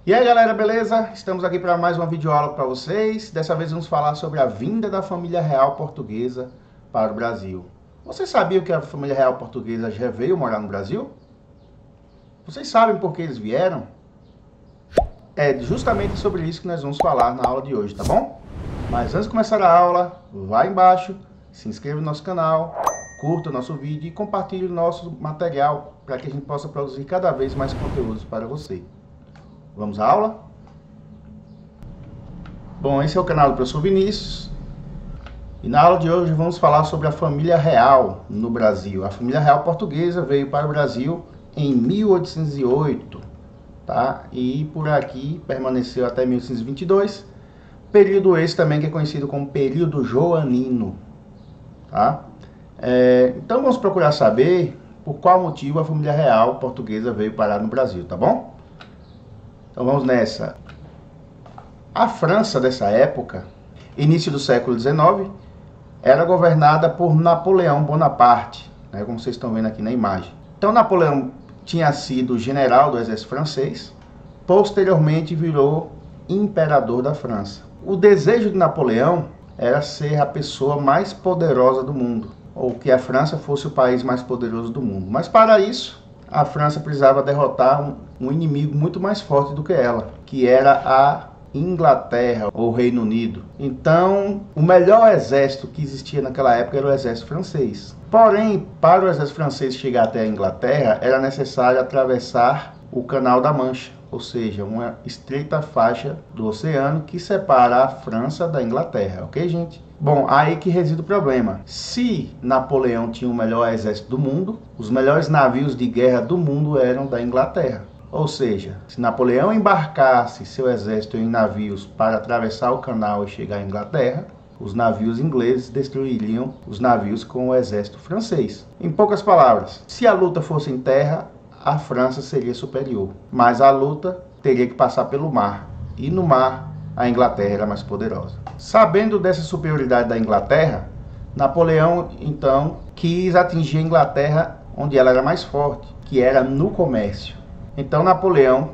E aí galera, beleza? Estamos aqui para mais uma videoaula para vocês. Dessa vez vamos falar sobre a vinda da família real portuguesa para o Brasil. Vocês sabiam que a família real portuguesa já veio morar no Brasil? Vocês sabem por que eles vieram? É justamente sobre isso que nós vamos falar na aula de hoje, tá bom? Mas antes de começar a aula, vá embaixo, se inscreva no nosso canal, curta o nosso vídeo e compartilhe o nosso material para que a gente possa produzir cada vez mais conteúdos para você. Vamos à aula? Bom, esse é o canal do professor Vinícius. E na aula de hoje vamos falar sobre a família real no Brasil. A família real portuguesa veio para o Brasil em 1808, tá? E por aqui permaneceu até 1822. Período esse também que é conhecido como período joanino, tá? Então vamos procurar saber por qual motivo a família real portuguesa veio parar no Brasil, tá bom? Então vamos nessa. A França dessa época, início do século XIX, era governada por Napoleão Bonaparte, né, como vocês estão vendo aqui na imagem. Então Napoleão tinha sido general do exército francês, posteriormente virou imperador da França. O desejo de Napoleão era ser a pessoa mais poderosa do mundo, ou que a França fosse o país mais poderoso do mundo. Mas para isso, a França precisava derrotar um inimigo muito mais forte do que ela, que era a Inglaterra, ou Reino Unido. Então, o melhor exército que existia naquela época era o exército francês. Porém, para o exército francês chegar até a Inglaterra, era necessário atravessar o Canal da Mancha, ou seja, uma estreita faixa do oceano que separa a França da Inglaterra, ok, gente? Bom, aí que reside o problema. Se Napoleão tinha o melhor exército do mundo, os melhores navios de guerra do mundo eram da Inglaterra. Ou seja, se Napoleão embarcasse seu exército em navios para atravessar o canal e chegar à Inglaterra, os navios ingleses destruiriam os navios com o exército francês. Em poucas palavras, se a luta fosse em terra, a França seria superior, mas a luta teria que passar pelo mar, e no mar a Inglaterra era mais poderosa. Sabendo dessa superioridade da Inglaterra, Napoleão então quis atingir a Inglaterra onde ela era mais forte, que era no comércio. Então Napoleão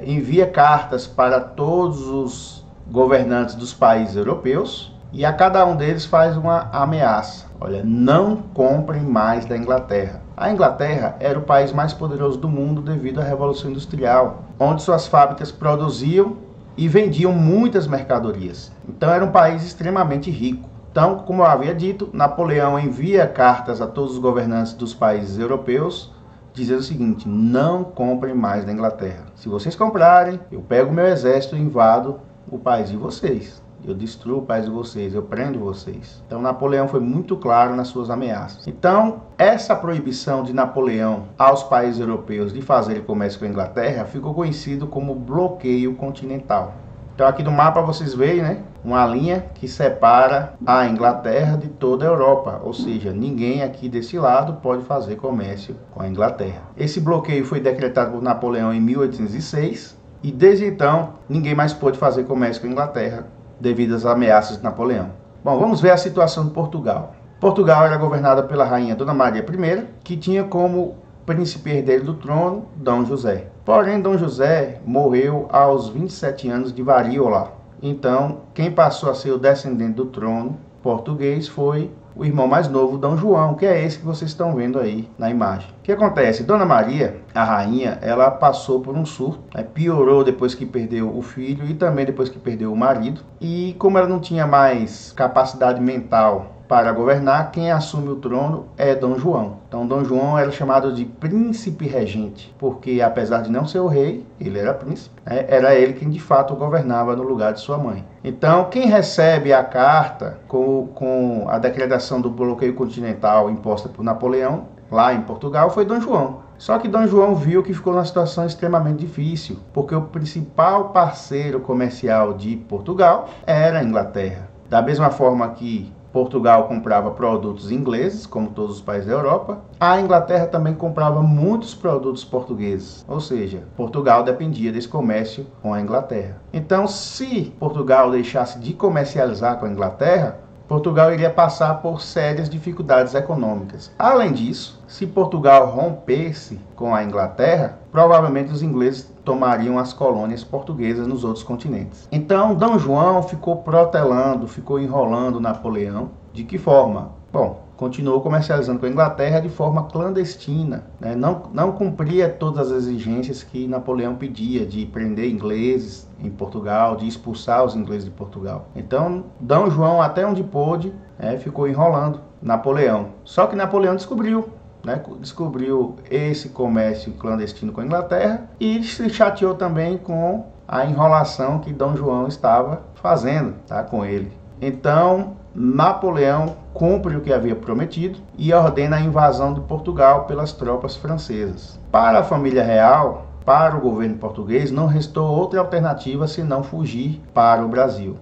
envia cartas para todos os governantes dos países europeus e a cada um deles faz uma ameaça. Olha, não comprem mais da Inglaterra. A Inglaterra era o país mais poderoso do mundo devido à Revolução Industrial, onde suas fábricas produziam e vendiam muitas mercadorias. Então era um país extremamente rico. Então, como eu havia dito, Napoleão envia cartas a todos os governantes dos países europeus, dizendo o seguinte: não comprem mais da Inglaterra. Se vocês comprarem, eu pego meu exército e invado o país de vocês. Eu destruo o país de vocês, eu prendo vocês. Então Napoleão foi muito claro nas suas ameaças. Então, essa proibição de Napoleão aos países europeus de fazerem comércio com a Inglaterra ficou conhecido como bloqueio continental. Então aqui no mapa vocês veem, né, uma linha que separa a Inglaterra de toda a Europa, ou seja, ninguém aqui desse lado pode fazer comércio com a Inglaterra. Esse bloqueio foi decretado por Napoleão em 1806 e desde então ninguém mais pôde fazer comércio com a Inglaterra devido às ameaças de Napoleão. Bom, vamos ver a situação de Portugal. Portugal era governada pela rainha Dona Maria I, que tinha como príncipe herdeiro do trono Dom José. Porém, Dom José morreu aos 27 anos de varíola. Então, quem passou a ser o descendente do trono português foi o irmão mais novo, Dom João, que é esse que vocês estão vendo aí na imagem. O que acontece? Dona Maria, a rainha, ela passou por um surto, piorou depois que perdeu o filho e também depois que perdeu o marido. E como ela não tinha mais capacidade mental para governar, quem assume o trono é Dom João. Então Dom João era chamado de príncipe regente, porque apesar de não ser o rei, ele era príncipe, era ele quem de fato governava no lugar de sua mãe. Então quem recebe a carta com a decretação do bloqueio continental imposta por Napoleão, lá em Portugal, foi Dom João. Só que Dom João viu que ficou numa situação extremamente difícil, porque o principal parceiro comercial de Portugal era a Inglaterra. Da mesma forma que Portugal comprava produtos ingleses, como todos os países da Europa, a Inglaterra também comprava muitos produtos portugueses, ou seja, Portugal dependia desse comércio com a Inglaterra. Então, se Portugal deixasse de comercializar com a Inglaterra, Portugal iria passar por sérias dificuldades econômicas. Além disso, se Portugal rompesse com a Inglaterra, provavelmente os ingleses tomariam as colônias portuguesas nos outros continentes. Então, Dom João ficou protelando, ficou enrolando Napoleão. De que forma? Bom, continuou comercializando com a Inglaterra de forma clandestina, né? Não cumpria todas as exigências que Napoleão pedia, de prender ingleses em Portugal, de expulsar os ingleses de Portugal. Então, Dom João, até onde pôde, ficou enrolando Napoleão. Só que Napoleão descobriu esse comércio clandestino com a Inglaterra e se chateou também com a enrolação que Dom João estava fazendo, tá, com ele. Então, Napoleão cumpre o que havia prometido e ordena a invasão de Portugal pelas tropas francesas. Para a família real, para o governo português, não restou outra alternativa senão fugir para o Brasil.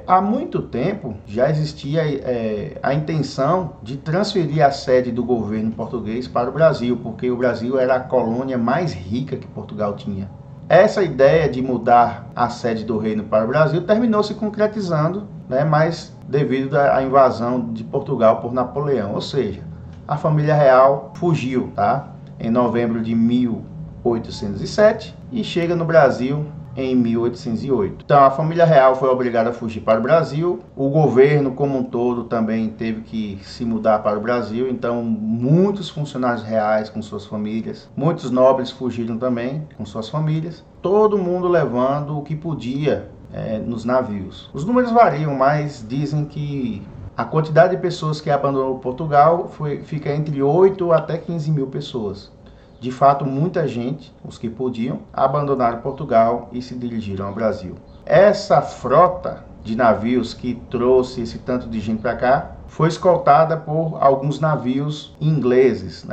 Há muito tempo já existia a intenção de transferir a sede do governo português para o Brasil, porque o Brasil era a colônia mais rica que Portugal tinha. Essa ideia de mudar a sede do reino para o Brasil terminou se concretizando, mas devido à invasão de Portugal por Napoleão, ou seja, a família real fugiu, em novembro de 1807 e chega no Brasil em 1808. Então a família real foi obrigada a fugir para o Brasil, o governo como um todo também teve que se mudar para o Brasil, então muitos funcionários reais com suas famílias, muitos nobres fugiram também com suas famílias, todo mundo levando o que podia nos navios. Os números variam, mas dizem que a quantidade de pessoas que abandonou Portugal fica entre 8 até 15 mil pessoas. De fato, muita gente, os que podiam, abandonaram Portugal e se dirigiram ao Brasil. Essa frota de navios que trouxe esse tanto de gente para cá foi escoltada por alguns navios ingleses,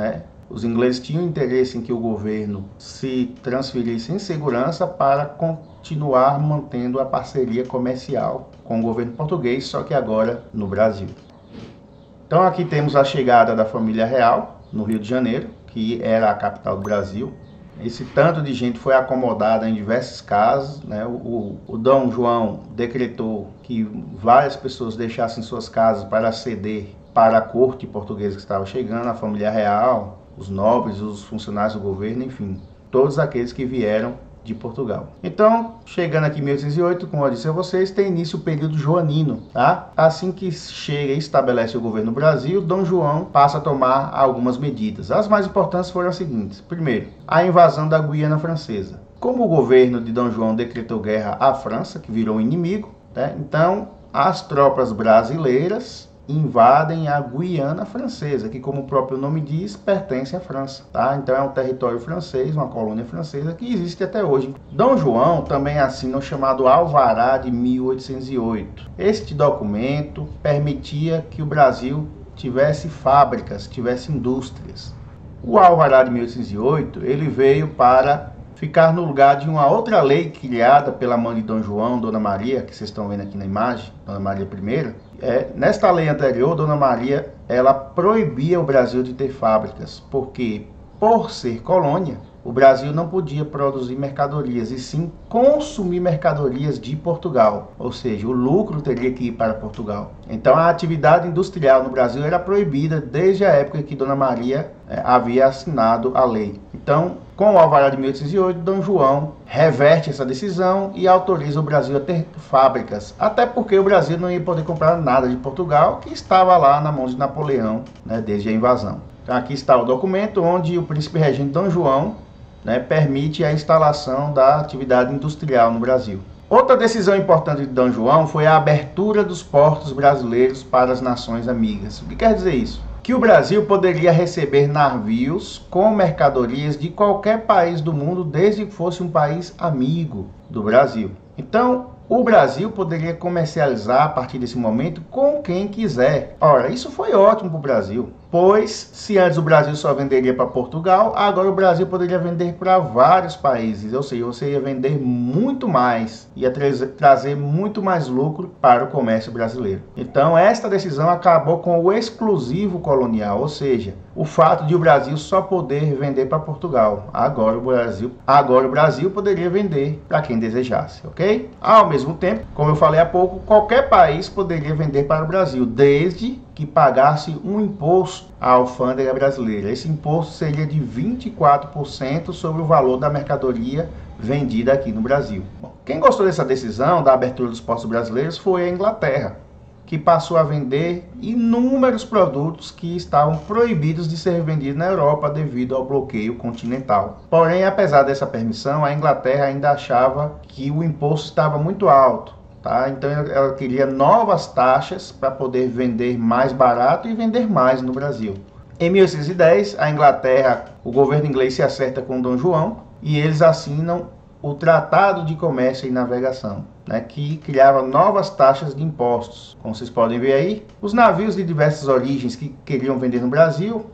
Os ingleses tinham interesse em que o governo se transferisse em segurança para continuar mantendo a parceria comercial com o governo português, só que agora no Brasil. Então aqui temos a chegada da família real no Rio de Janeiro, que era a capital do Brasil. Esse tanto de gente foi acomodada em diversas casas, O Dom João decretou que várias pessoas deixassem suas casas para ceder para a corte portuguesa que estava chegando, a família real, os nobres, os funcionários do governo, enfim, todos aqueles que vieram de Portugal. Então, chegando aqui em 1808, como eu disse a vocês, tem início o período joanino, Assim que chega e estabelece o governo no Brasil, Dom João passa a tomar algumas medidas. As mais importantes foram as seguintes. Primeiro, a invasão da Guiana Francesa. Como o governo de Dom João decretou guerra à França, que virou inimigo, então as tropas brasileiras invadem a Guiana Francesa, que, como o próprio nome diz, pertence à França, Então é um território francês, uma colônia francesa que existe até hoje. Dom João também assina o chamado Alvará de 1808. Este documento permitia que o Brasil tivesse fábricas, tivesse indústrias. O Alvará de 1808, ele veio para ficar no lugar de uma outra lei criada pela mãe de Dom João, Dona Maria, que vocês estão vendo aqui na imagem, Dona Maria I. Nesta lei anterior, Dona Maria, ela proibia o Brasil de ter fábricas, porque, por ser colônia, o Brasil não podia produzir mercadorias, e sim consumir mercadorias de Portugal, ou seja, o lucro teria que ir para Portugal. Então a atividade industrial no Brasil era proibida desde a época que Dona Maria havia assinado a lei. Então, com o Alvará de 1808, Dom João reverte essa decisão e autoriza o Brasil a ter fábricas, até porque o Brasil não ia poder comprar nada de Portugal, que estava lá na mão de Napoleão, desde a invasão. Então aqui está o documento onde o príncipe regente Dom João permite a instalação da atividade industrial no Brasil. Outra decisão importante de Dom João foi a abertura dos portos brasileiros para as nações amigas. O que quer dizer isso? Que o Brasil poderia receber navios com mercadorias de qualquer país do mundo, desde que fosse um país amigo do Brasil. Então, o Brasil poderia comercializar a partir desse momento com quem quiser. Ora, isso foi ótimo para o Brasil, pois se antes o Brasil só venderia para Portugal, agora o Brasil poderia vender para vários países, ou seja, você ia vender muito mais, ia trazer muito mais lucro para o comércio brasileiro. Então, esta decisão acabou com o exclusivo colonial, ou seja, o fato de o Brasil só poder vender para Portugal. Agora o Brasil poderia vender para quem desejasse, ok? Ao mesmo tempo, como eu falei há pouco, qualquer país poderia vender para o Brasil, desde que pagasse um imposto à alfândega brasileira. Esse imposto seria de 24% sobre o valor da mercadoria vendida aqui no Brasil. Bom, quem gostou dessa decisão da abertura dos portos brasileiros foi a Inglaterra, que passou a vender inúmeros produtos que estavam proibidos de ser vendidos na Europa devido ao bloqueio continental. Porém, apesar dessa permissão, a Inglaterra ainda achava que o imposto estava muito alto. Então ela queria novas taxas para poder vender mais barato e vender mais no Brasil. Em 1810, a Inglaterra, o governo inglês se acerta com Dom João e eles assinam o Tratado de Comércio e Navegação, que criava novas taxas de impostos. Como vocês podem ver aí, os navios de diversas origens que queriam vender no Brasil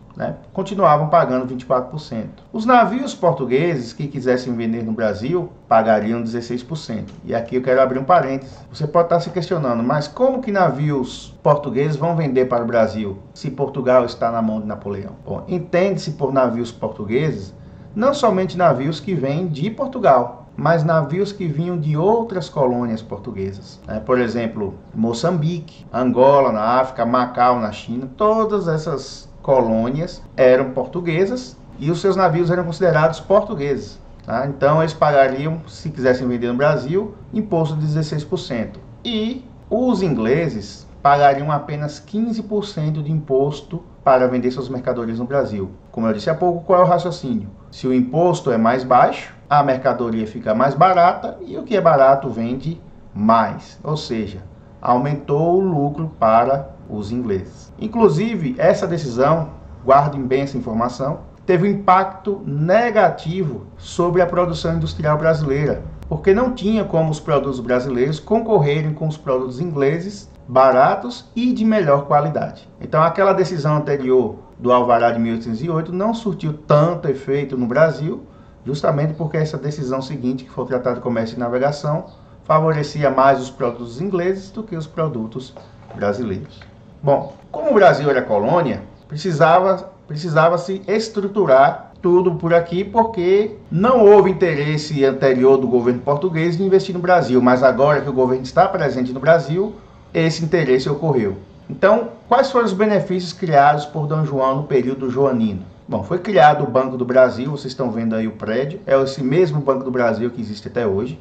continuavam pagando 24%. Os navios portugueses que quisessem vender no Brasil pagariam 16%. E aqui eu quero abrir um parênteses. Você pode estar se questionando, mas como que navios portugueses vão vender para o Brasil se Portugal está na mão de Napoleão? Bom, entende-se por navios portugueses não somente navios que vêm de Portugal, mas navios que vinham de outras colônias portuguesas. Por exemplo, Moçambique, Angola na África, Macau na China, todas essas colônias eram portuguesas e os seus navios eram considerados portugueses. Então eles pagariam, se quisessem vender no Brasil, imposto de 16%. E os ingleses pagariam apenas 15% de imposto para vender suas mercadorias no Brasil. Como eu disse há pouco, qual é o raciocínio? Se o imposto é mais baixo, a mercadoria fica mais barata e o que é barato vende mais. Ou seja, aumentou o lucro para os ingleses. Inclusive, essa decisão, guardem bem essa informação, teve um impacto negativo sobre a produção industrial brasileira, porque não tinha como os produtos brasileiros concorrerem com os produtos ingleses baratos e de melhor qualidade. Então aquela decisão anterior do Alvará de 1808 não surtiu tanto efeito no Brasil, justamente porque essa decisão seguinte, que foi o Tratado de Comércio e Navegação, favorecia mais os produtos ingleses do que os produtos brasileiros. Bom, como o Brasil era colônia, precisava-se estruturar tudo por aqui, porque não houve interesse anterior do governo português de investir no Brasil, mas agora que o governo está presente no Brasil, esse interesse ocorreu. Então, quais foram os benefícios criados por Dom João no período joanino? Bom, foi criado o Banco do Brasil, vocês estão vendo aí o prédio, é esse mesmo Banco do Brasil que existe até hoje,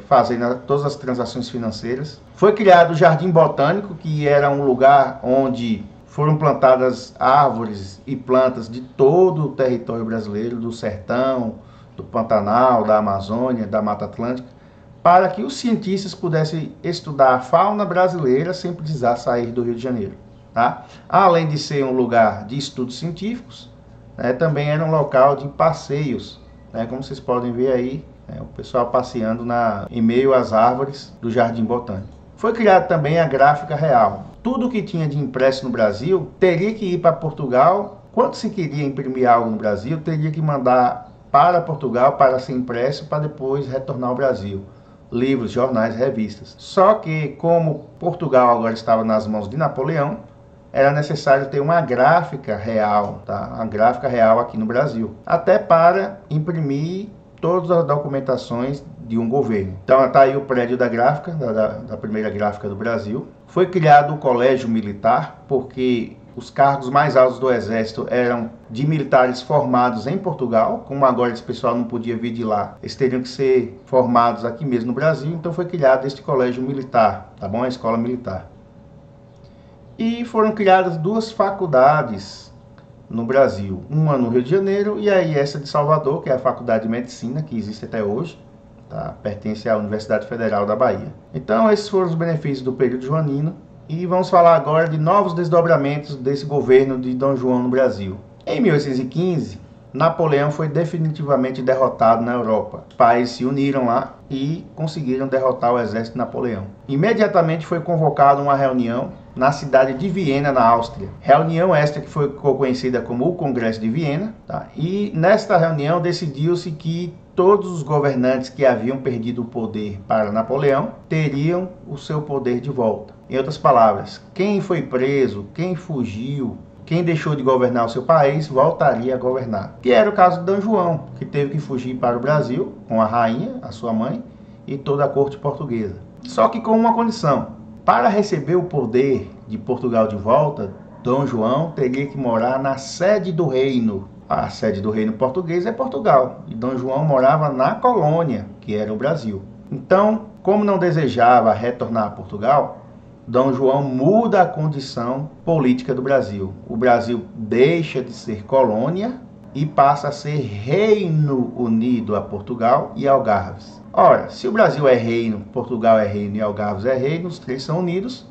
fazendo todas as transações financeiras. Foi criado o Jardim Botânico, que era um lugar onde foram plantadas árvores e plantas de todo o território brasileiro, do sertão, do Pantanal, da Amazônia, da Mata Atlântica, para que os cientistas pudessem estudar a fauna brasileira sem precisar sair do Rio de Janeiro. Além de ser um lugar de estudos científicos, também era um local de passeios, como vocês podem ver aí, o pessoal passeando em meio às árvores do Jardim Botânico. Foi criada também a Gráfica Real. Tudo que tinha de impresso no Brasil teria que ir para Portugal. Quando se queria imprimir algo no Brasil, teria que mandar para Portugal para ser impresso, para depois retornar ao Brasil. Livros, jornais, revistas. Só que, como Portugal agora estava nas mãos de Napoleão, era necessário ter uma gráfica real, uma gráfica real aqui no Brasil, até para imprimir todas as documentações de um governo. Então está aí o prédio da gráfica, da primeira gráfica do Brasil. Foi criado o Colégio Militar, porque os cargos mais altos do Exército eram de militares formados em Portugal. Como agora esse pessoal não podia vir de lá, eles teriam que ser formados aqui mesmo no Brasil. Então foi criado este Colégio Militar, a Escola Militar. E foram criadas duas faculdades no Brasil. Uma no Rio de Janeiro e aí essa de Salvador, que é a Faculdade de Medicina, que existe até hoje. Pertence à Universidade Federal da Bahia. Então esses foram os benefícios do período joanino. E vamos falar agora de novos desdobramentos desse governo de Dom João no Brasil. Em 1815, Napoleão foi definitivamente derrotado na Europa. Os países se uniram lá e conseguiram derrotar o exército de Napoleão. Imediatamente foi convocada uma reunião na cidade de Viena, na Áustria. Reunião esta que ficou conhecida como o Congresso de Viena. E nesta reunião decidiu-se que todos os governantes que haviam perdido o poder para Napoleão teriam o seu poder de volta. Em outras palavras, quem foi preso, quem fugiu, quem deixou de governar o seu país, voltaria a governar. Que era o caso de Dom João, que teve que fugir para o Brasil com a rainha, a sua mãe, e toda a corte portuguesa. Só que com uma condição: para receber o poder de Portugal de volta, Dom João teria que morar na sede do reino. A sede do reino português é Portugal, e Dom João morava na colônia, que era o Brasil. Então, como não desejava retornar a Portugal, Dom João muda a condição política do Brasil. O Brasil deixa de ser colônia e passa a ser Reino Unido a Portugal e Algarves. Ora, se o Brasil é reino, Portugal é reino e Algarves é reino, os três são unidos,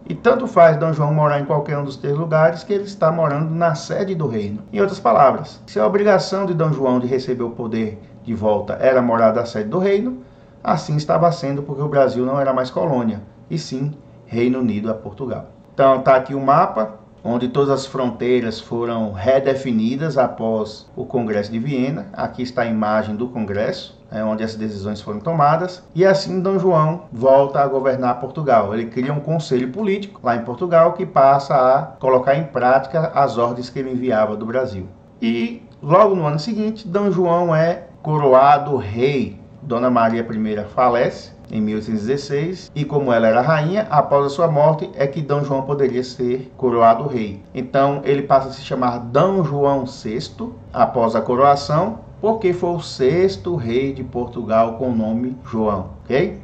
e tanto faz Dom João morar em qualquer um dos três lugares que ele está morando na sede do reino. Em outras palavras, se a obrigação de Dom João de receber o poder de volta era morar na sede do reino, assim estava sendo porque o Brasil não era mais colônia, e sim Reino Unido a Portugal. Então está aqui o mapa, onde todas as fronteiras foram redefinidas após o Congresso de Viena. Aqui está a imagem do Congresso, onde as decisões foram tomadas. E assim Dom João volta a governar Portugal. Ele cria um conselho político lá em Portugal que passa a colocar em prática as ordens que ele enviava do Brasil. E logo no ano seguinte, Dom João é coroado rei. Dona Maria I falece em 1816, e como ela era rainha, após a sua morte é que Dom João poderia ser coroado rei. Então ele passa a se chamar Dom João VI após a coroação, porque foi o sexto rei de Portugal com o nome João, ok?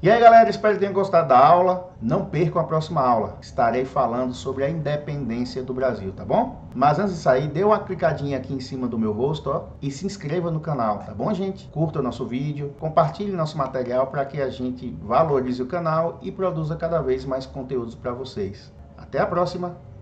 E aí galera, espero que tenham gostado da aula. Não percam a próxima aula, estarei falando sobre a independência do Brasil, tá bom? Mas antes de sair, dê uma clicadinha aqui em cima do meu rosto, ó, e se inscreva no canal, tá bom, gente? Curta o nosso vídeo, compartilhe nosso material para que a gente valorize o canal e produza cada vez mais conteúdos para vocês. Até a próxima!